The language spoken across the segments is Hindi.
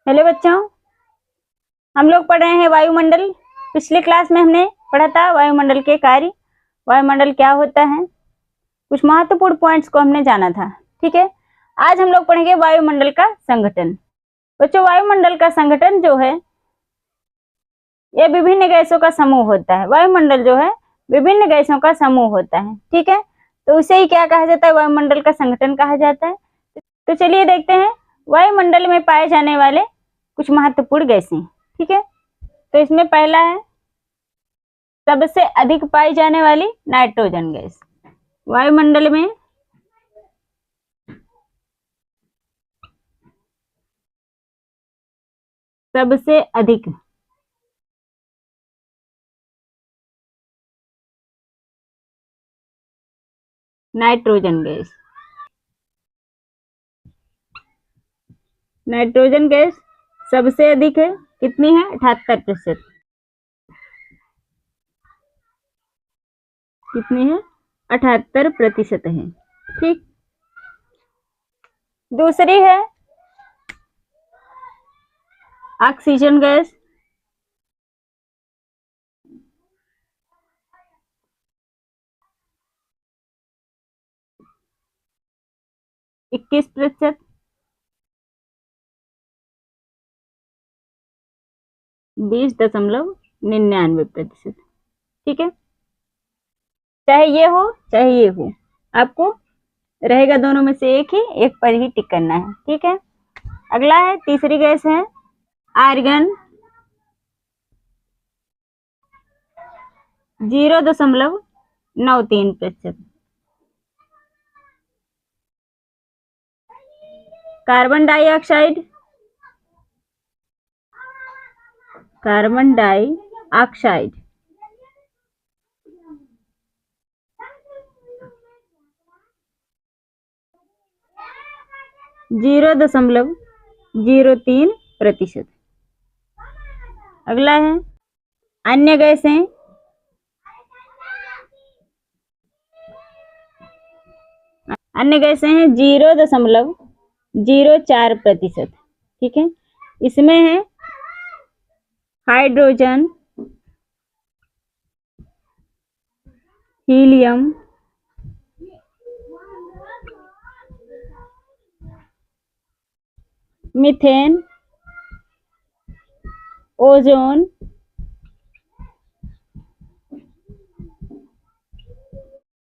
हेलो बच्चों, हम लोग पढ़ रहे हैं वायुमंडल। पिछले क्लास में हमने पढ़ा था वायुमंडल के कार्य, वायुमंडल क्या होता है, कुछ महत्वपूर्ण पॉइंट्स को हमने जाना था। ठीक है, आज हम लोग पढ़ेंगे वायुमंडल का संगठन। बच्चों, वायुमंडल का संगठन जो है यह विभिन्न गैसों का समूह होता है। वायुमंडल जो है विभिन्न गैसों का समूह होता है। ठीक है, तो उसे ही क्या कहा जाता है, वायुमंडल का संगठन कहा जाता है। तो चलिए देखते हैं वायुमंडल में पाए जाने वाले कुछ महत्वपूर्ण गैसें। ठीक है, तो इसमें पहला है सबसे अधिक पाई जाने वाली नाइट्रोजन गैस। वायुमंडल में सबसे अधिक नाइट्रोजन गैस, नाइट्रोजन गैस सबसे अधिक है। कितनी है? 78%। कितनी है? 78% है। ठीक, दूसरी है ऑक्सीजन गैस। 21%। 20.99%। ठीक है, चाहे ये हो चाहे ये हो, आपको रहेगा दोनों में से एक ही, एक पर ही टिक करना है। ठीक है, अगला है तीसरी गैस है argon. 0.93%। Carbon dioxide, carbon dioxide 0.03%। अगला है अन्य गैसें। अन्य गैसें हैं 0.04%। ठीक है, इसमें है hydrogen, helium, methane, ozone,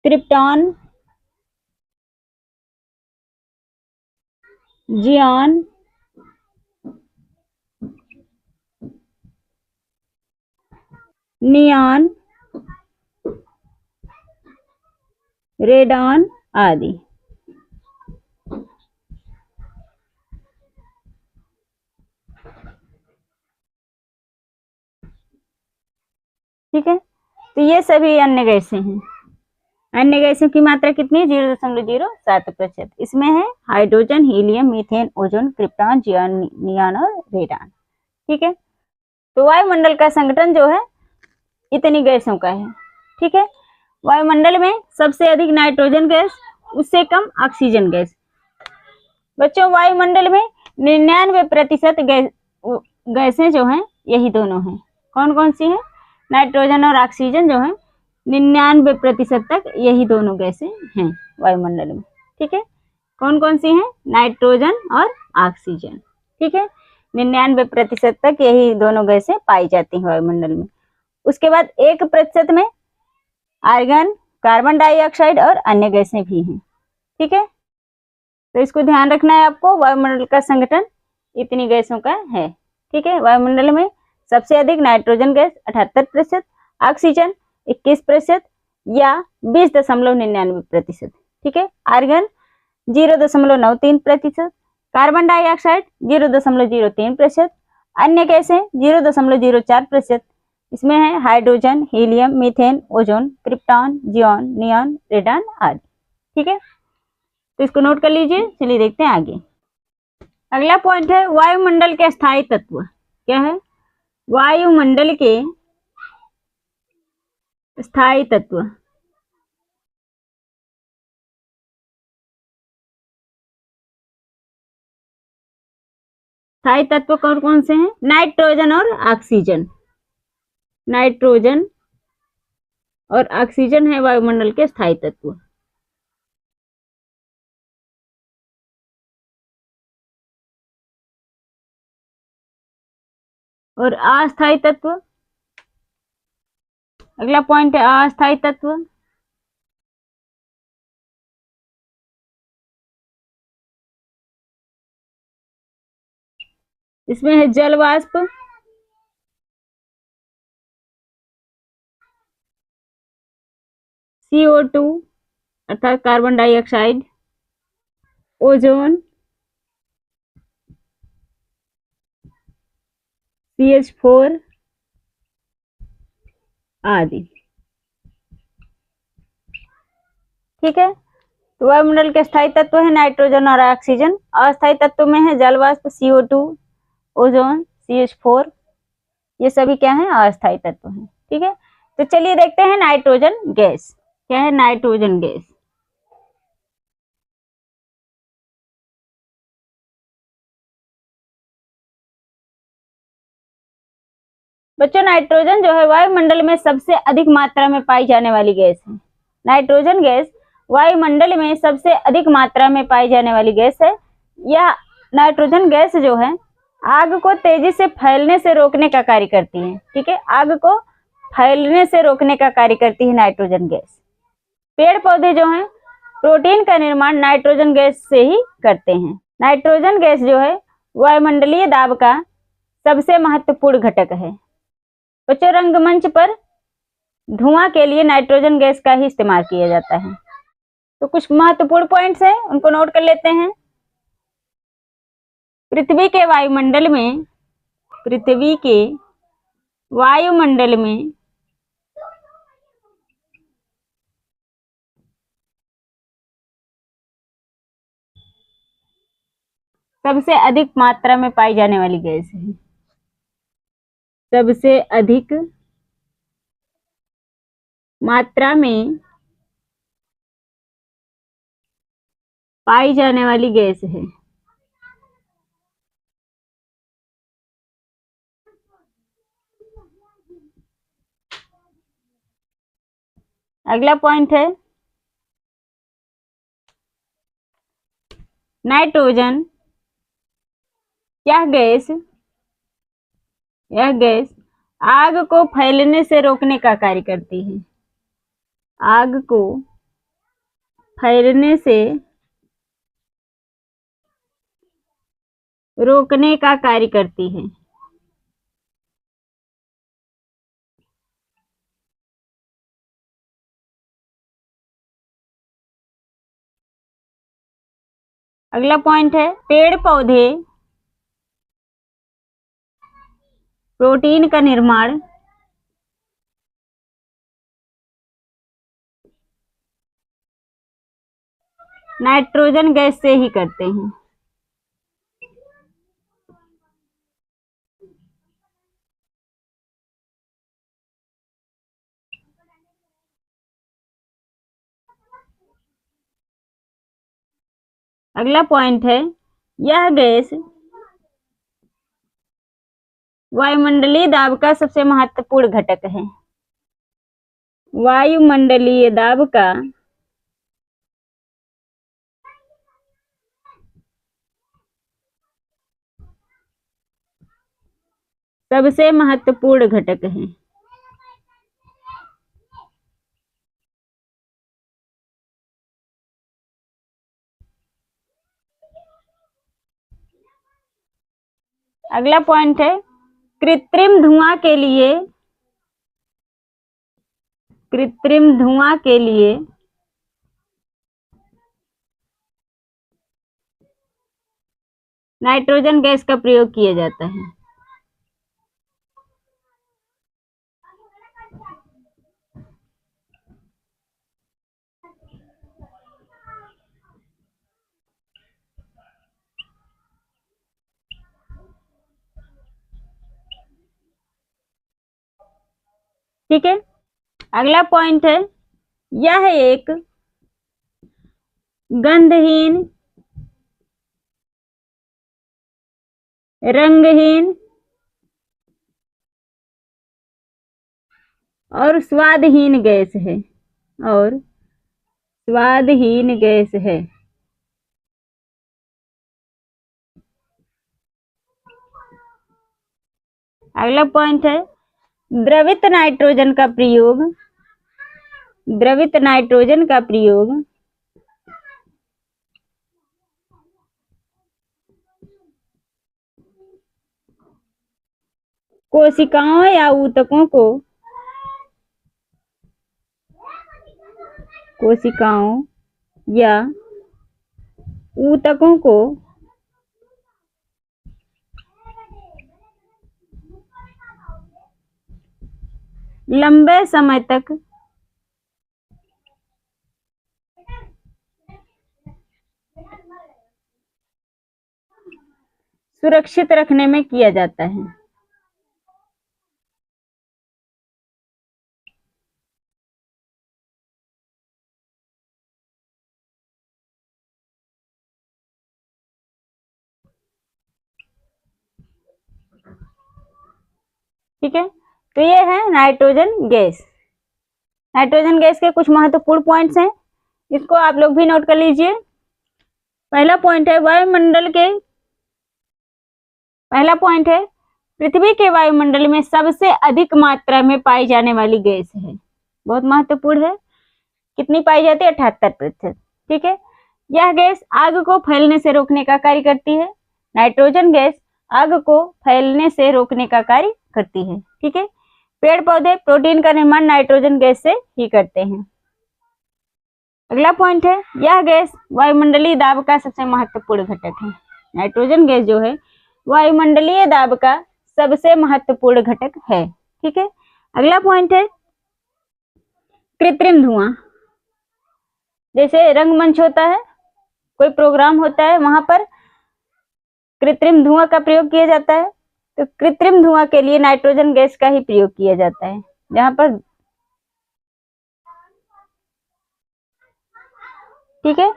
krypton, xenon, neon, radon आदि। ठीक है, तो ये सभी अन्य गैसें हैं। अन्य गैसों की मात्रा कितनी है? 0.07%। इसमें है hydrogen, helium, methane, ozone, krypton, xenon, neon और रेडॉन। ठीक है, तो वायुमंडल का संगठन जो है इतनी गैसों का है। ठीक है, वायुमंडल में सबसे अधिक नाइट्रोजन गैस, उससे कम ऑक्सीजन गैस। बच्चों, वायुमंडल में 99% गैसें जो हैं यही दोनों हैं। कौन कौन सी हैं? नाइट्रोजन और ऑक्सीजन जो है 99% तक यही दोनों गैसें हैं वायुमंडल में। ठीक है, कौन कौन सी हैं? नाइट्रोजन और ऑक्सीजन। ठीक है, 99% तक यही दोनों गैसें पाई जाती हैं वायुमंडल में। उसके बाद 1% में आर्गन, कार्बन डाइऑक्साइड और अन्य गैसें भी हैं। ठीक है, तो इसको ध्यान रखना है आपको। वायुमंडल का संगठन इतनी गैसों का है। ठीक है, वायुमंडल में सबसे अधिक नाइट्रोजन गैस 78%, ऑक्सीजन 21% या 20.99%। ठीक है, आर्गन 0.93%, कार्बन डाइऑक्साइड 0.03%, अन्य गैसें 0.04%। इसमें है hydrogen, helium, methane, ozone, krypton, xenon, neon, radon आदि। ठीक है, तो इसको नोट कर लीजिए। चलिए देखते हैं आगे। अगला पॉइंट है वायुमंडल के स्थायी तत्व। क्या है? वायुमंडल के स्थायी तत्व। स्थायी तत्व कौन कौन से हैं? नाइट्रोजन और ऑक्सीजन। नाइट्रोजन और ऑक्सीजन है वायुमंडल के स्थायी तत्व। और अस्थायी तत्व, अगला पॉइंट है अस्थायी तत्व। इसमें है जल वाष्प, CO2 अर्थात कार्बन डाइऑक्साइड, ओजोन, CH4 आदि। ठीक है, तो वायुमंडल के स्थायी तत्व है नाइट्रोजन और ऑक्सीजन। अस्थायी तत्व में है जल वाष्प, CO2, ओजोन, CH4। ये सभी क्या है? अस्थायी तत्व हैं। ठीक है, तो चलिए देखते हैं नाइट्रोजन गैस क्या है। नाइट्रोजन गैस, बच्चों नाइट्रोजन जो है वायुमंडल में सबसे अधिक मात्रा में पाई जाने वाली गैस है। नाइट्रोजन गैस वायुमंडल में सबसे अधिक मात्रा में पाई जाने वाली गैस है। यह नाइट्रोजन गैस जो है आग को तेजी से फैलने से रोकने का कार्य करती है। ठीक है, आग को फैलने से रोकने का कार्य करती है नाइट्रोजन गैस। पेड़ पौधे जो हैं प्रोटीन का निर्माण नाइट्रोजन गैस से ही करते हैं। नाइट्रोजन गैस जो है वायुमंडलीय दाब का सबसे महत्वपूर्ण घटक है। बच्चों रंगमंच पर धुआं के लिए नाइट्रोजन गैस का ही इस्तेमाल किया जाता है। तो कुछ महत्वपूर्ण पॉइंट्स हैं, उनको नोट कर लेते हैं। पृथ्वी के वायुमंडल में सबसे अधिक मात्रा में पाई जाने वाली गैस है। सबसे अधिक मात्रा में पाई जाने वाली गैस है। अगला पॉइंट है नाइट्रोजन, यह गैस आग को फैलने से रोकने का कार्य करती है। आग को फैलने से रोकने का कार्य करती है। अगला पॉइंट है पेड़ पौधे प्रोटीन का निर्माण नाइट्रोजन गैस से ही करते हैं। अगला पॉइंट है यह गैस वायुमंडलीय दाब का सबसे महत्वपूर्ण घटक है। वायुमंडलीय दाब का सबसे महत्वपूर्ण घटक है। अगला पॉइंट है कृत्रिम धुआं के लिए नाइट्रोजन गैस का प्रयोग किया जाता है। ठीक है, अगला पॉइंट है यह एक गंधहीन रंगहीन और स्वादहीन गैस है, और स्वादहीन गैस है। अगला पॉइंट है द्रवित नाइट्रोजन का प्रयोग, द्रवित नाइट्रोजन का प्रयोग कोशिकाओं या ऊतकों को, कोशिकाओं या ऊतकों को लंबे समय तक सुरक्षित रखने में किया जाता है। ठीक है, तो ये है नाइट्रोजन गैस। नाइट्रोजन गैस के कुछ महत्वपूर्ण पॉइंट्स हैं, इसको आप लोग भी नोट कर लीजिए। पहला पॉइंट है वायुमंडल के, पहला पॉइंट है पृथ्वी के वायुमंडल में सबसे अधिक मात्रा में पाई जाने वाली गैस है। बहुत महत्वपूर्ण है। कितनी पाई जाती है? 78%। ठीक है, यह गैस आग को फैलने से रोकने का कार्य करती है। नाइट्रोजन गैस आग को फैलने से रोकने का कार्य करती है। ठीक है, पेड़ पौधे प्रोटीन का निर्माण नाइट्रोजन गैस से ही करते हैं। अगला पॉइंट है यह गैस वायुमंडलीय दाब का सबसे महत्वपूर्ण घटक है। नाइट्रोजन गैस जो है वायुमंडलीय दाब का सबसे महत्वपूर्ण घटक है। ठीक है, अगला पॉइंट है कृत्रिम धुआं। जैसे रंगमंच होता है, कोई प्रोग्राम होता है, वहां पर कृत्रिम धुआं का प्रयोग किया जाता है। तो कृत्रिम धुआं के लिए नाइट्रोजन गैस का ही प्रयोग किया जाता है, जहां पर, ठीक है,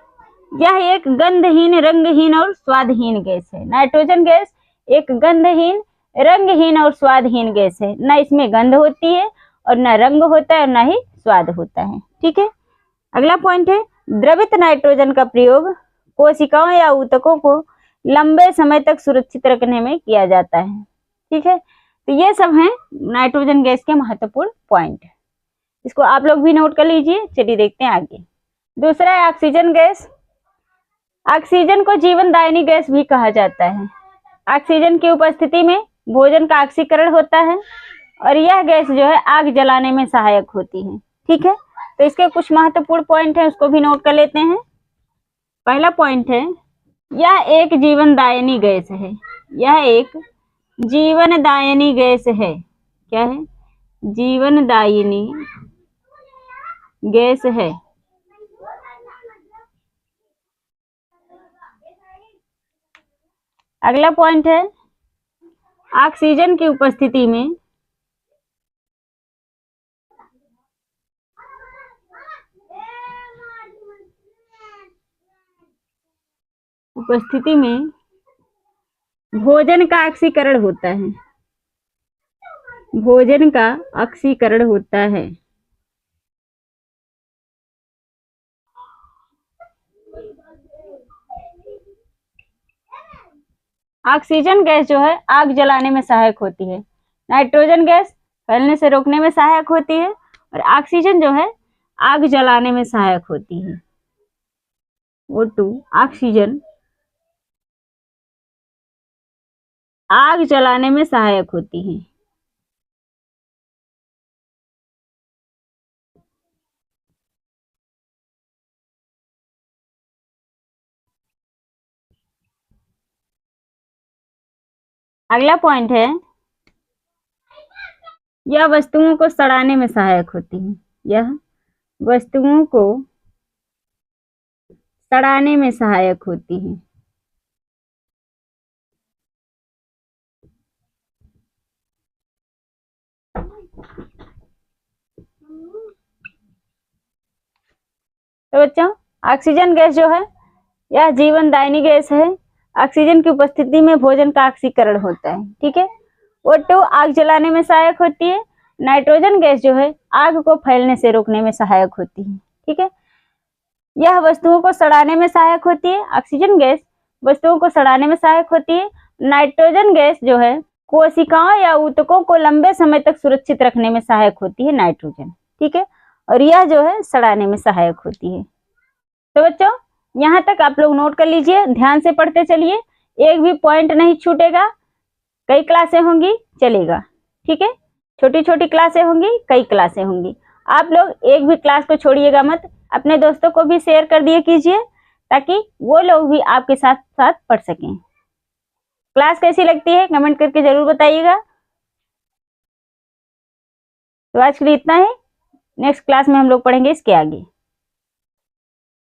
यह एक गंधहीन, रंगहीन और स्वादहीन गैस है। नाइट्रोजन गैस एक गंधहीन, रंगहीन और स्वादहीन गैस है। न इसमें गंध होती है और न रंग होता है और न ही स्वाद होता है। ठीक है, अगला पॉइंट है द्रवित नाइट्रोजन का प्रयोग कोशिकाओं या ऊतकों को लंबे समय तक सुरक्षित रखने में किया जाता है। ठीक है, तो ये सब हैं नाइट्रोजन गैस के महत्वपूर्ण पॉइंट। इसको आप लोग भी नोट कर लीजिए। चलिए देखते हैं आगे। दूसरा है ऑक्सीजन गैस। ऑक्सीजन को जीवनदायिनी गैस भी कहा जाता है। ऑक्सीजन की उपस्थिति में भोजन का ऑक्सीकरण होता है और यह गैस जो है आग जलाने में सहायक होती है। ठीक है, तो इसके कुछ महत्वपूर्ण पॉइंट हैं, उसको भी नोट कर लेते हैं। पहला पॉइंट है यह एक जीवनदायिनी गैस है। यह एक जीवनदायिनी गैस है। क्या है? जीवनदायिनी गैस है। अगला पॉइंट है ऑक्सीजन की उपस्थिति में भोजन का ऑक्सीकरण होता है। भोजन का ऑक्सीकरण होता है। ऑक्सीजन गैस जो है आग जलाने में सहायक होती है। नाइट्रोजन गैस फैलने से रोकने में सहायक होती है और ऑक्सीजन जो है आग जलाने में सहायक होती है। O2 ऑक्सीजन आग जलाने में सहायक होती है। अगला पॉइंट है यह वस्तुओं को सड़ाने में सहायक होती है। यह वस्तुओं को सड़ाने में सहायक होती है। तो बच्चों ऑक्सीजन गैस जो है यह जीवनदायिनी गैस है। ऑक्सीजन की उपस्थिति में भोजन का ऑक्सीकरण होता है। ठीक है। O2 आग जलाने में सहायक होती है। नाइट्रोजन गैस जो है आग को फैलने से रोकने में सहायक होती है। ठीक है। यह वस्तुओं को सड़ाने में सहायक होती है। ऑक्सीजन गैस वस्तुओं को सड़ाने में सहायक होती है। नाइट्रोजन गैस जो है कोशिकाओं या ऊतकों को लंबे समय तक सुरक्षित रखने में सहायक होती है नाइट्रोजन। ठीक है। और यह जो है सड़ाने में सहायक होती है। तो बच्चों यहाँ तक आप लोग नोट कर लीजिए, ध्यान से पढ़ते चलिए, एक भी पॉइंट नहीं छूटेगा। कई क्लासें होंगी चलेगा। ठीक है। छोटी छोटी क्लासें होंगी, कई क्लासें होंगी। आप लोग एक भी क्लास को छोड़िएगा मत। अपने दोस्तों को भी शेयर कर दिए कीजिए ताकि वो लोग भी आपके साथ साथ पढ़ सकें। क्लास कैसी लगती है कमेंट करके जरूर बताइएगा। तो आज के लिए इतना ही। नेक्स्ट क्लास में हम लोग पढ़ेंगे इसके आगे।